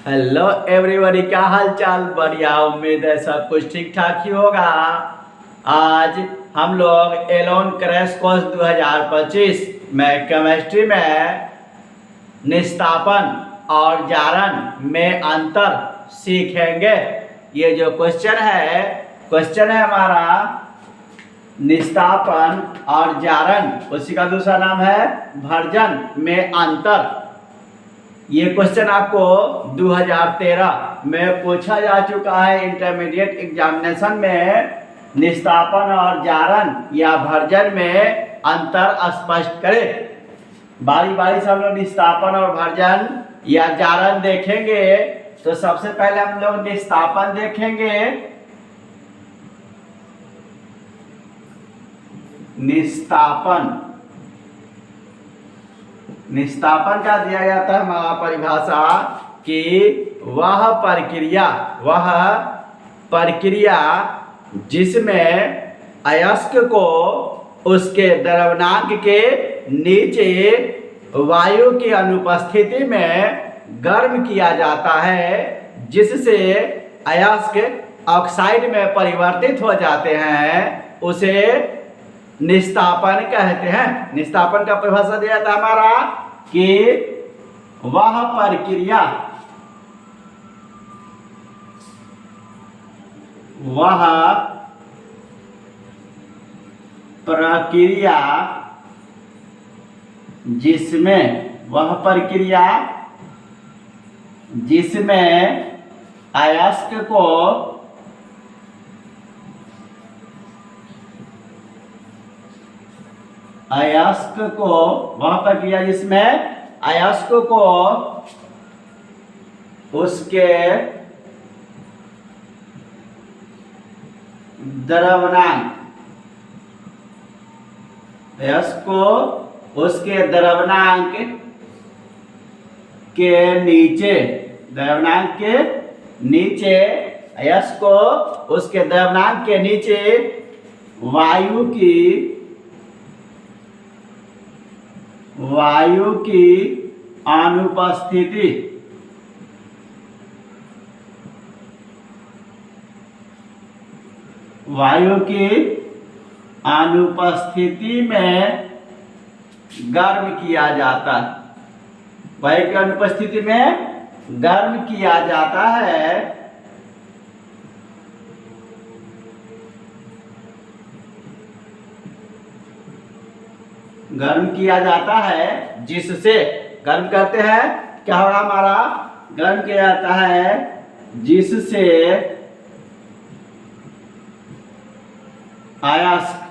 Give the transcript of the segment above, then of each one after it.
Hello everybody, क्या हाल चाल। बढ़िया, उम्मीद है सब कुछ ठीक ठाक ही होगा। आज हम लोग एलोन क्रैश कोर्स 2025 में केमिस्ट्री में निस्तापन और जारण में अंतर सीखेंगे। ये जो क्वेश्चन है हमारा निस्तापन और जारण, उसी का दूसरा नाम है भर्जन में अंतर। ये क्वेश्चन आपको 2013 में पूछा जा चुका है इंटरमीडिएट एग्जामिनेशन में। निस्तापन और जारण या भर्जन में अंतर स्पष्ट करें। बारी बारी से हम लोग निस्तापन और भर्जन या जारण देखेंगे। तो सबसे पहले हम लोग निस्तापन देखेंगे। निस्तापन का दिया जाता है हमारा परिभाषा कि वह प्रक्रिया जिसमें अयस्क को उसके द्रव्यनांक के नीचे वायु की अनुपस्थिति में गर्म किया जाता है, जिससे अयस्क ऑक्साइड में परिवर्तित हो जाते हैं, उसे निस्तापन कहते हैं। निस्तापन का परिभाषा दिया था हमारा कि वह प्रक्रिया जिसमें अयस्क को उसके द्रव्यनांक के नीचे वायु की अनुपस्थिति में गर्म किया जाता है। वायु की अनुपस्थिति में गर्म किया जाता है। जिससे गर्म करते हैं, क्या होगा हमारा, गर्म किया जाता है जिससे अयस्क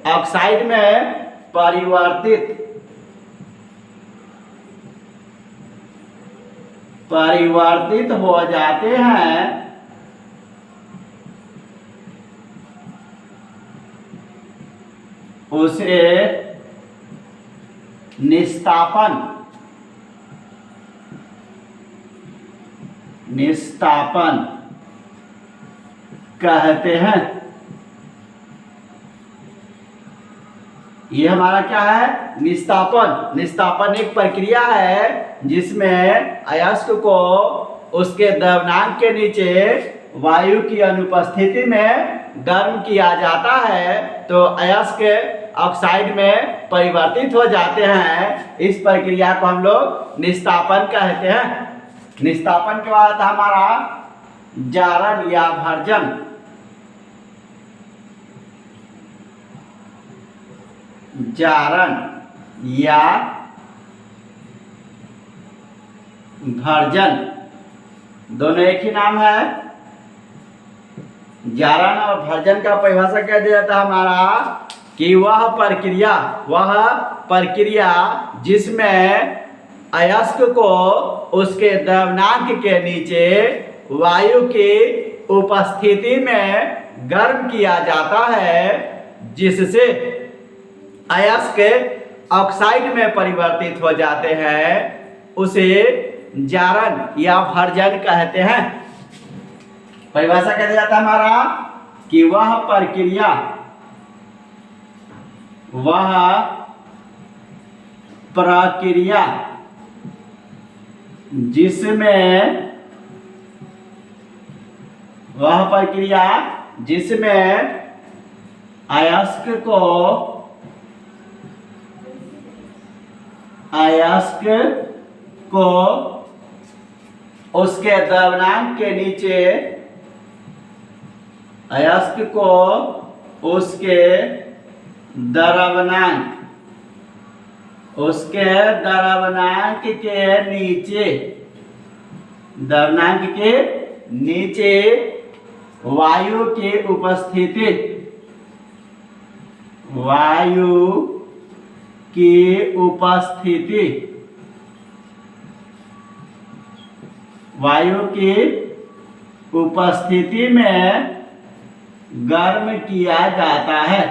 ऑक्साइड में परिवर्तित हो जाते हैं। उसे निस्तापन कहते हैं। ये हमारा क्या है, निस्तापन एक प्रक्रिया है जिसमें अयस्क को उसके द्रव्यनांक के नीचे वायु की अनुपस्थिति में गर्म किया जाता है, तो अयस्क ऑक्साइड में परिवर्तित हो जाते हैं। इस प्रक्रिया को हम लोग निस्तापन कहते हैं। निस्तापन के बाद हमारा जारण या भर्जन। जारण या भर्जन दोनों एक ही नाम है। जारण और भर्जन का परिभाषा क्या दिया जाता है हमारा कि वह प्रक्रिया जिसमें अयस्क को उसके द्रव्यनांक के नीचे वायु की उपस्थिति में गर्म किया जाता है, जिससे अयस्क ऑक्साइड में परिवर्तित हो जाते हैं, उसे जारण या भर्जन कहते हैं। परिभाषा कैसे जाता है हमारा कि वह प्रक्रिया जिसमें अयस्क को उसके द्रव्यमान के नीचे उसके द्रव्यमानांक के नीचे वायु की उपस्थिति में गर्म किया जाता है।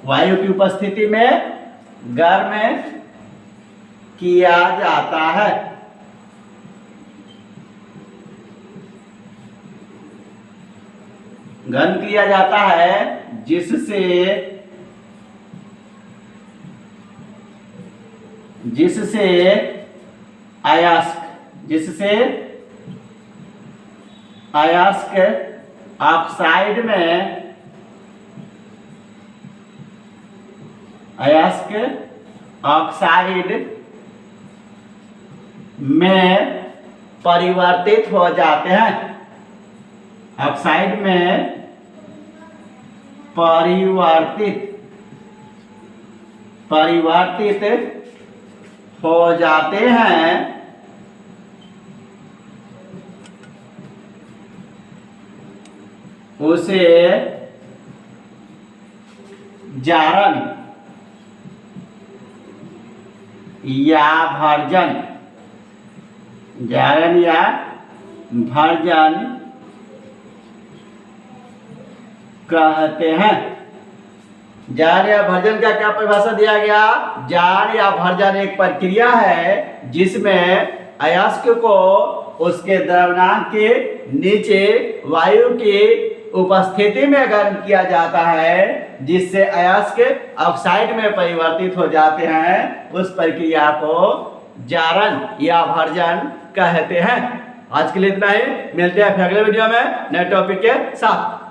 वायु की उपस्थिति में गर्म किया जाता है। गर्म किया जाता है जिससे अयस्क ऑक्साइड में परिवर्तित हो जाते हैं। ऑक्साइड में परिवर्तित हो जाते हैं। उसे जारण या भर्जन कहते हैं। जारण या भर्जन का क्या परिभाषा दिया गया? जारण या भर्जन एक प्रक्रिया है जिसमें अयस्क को उसके द्रव्यमान के नीचे वायु की उपस्थिति में गर्म किया जाता है, जिससे अयस्क ऑक्साइड में परिवर्तित हो जाते हैं। उस प्रक्रिया को जारण या भर्जन कहते हैं। आज के लिए इतना ही, मिलते हैं फिर अगले वीडियो में नए टॉपिक के साथ।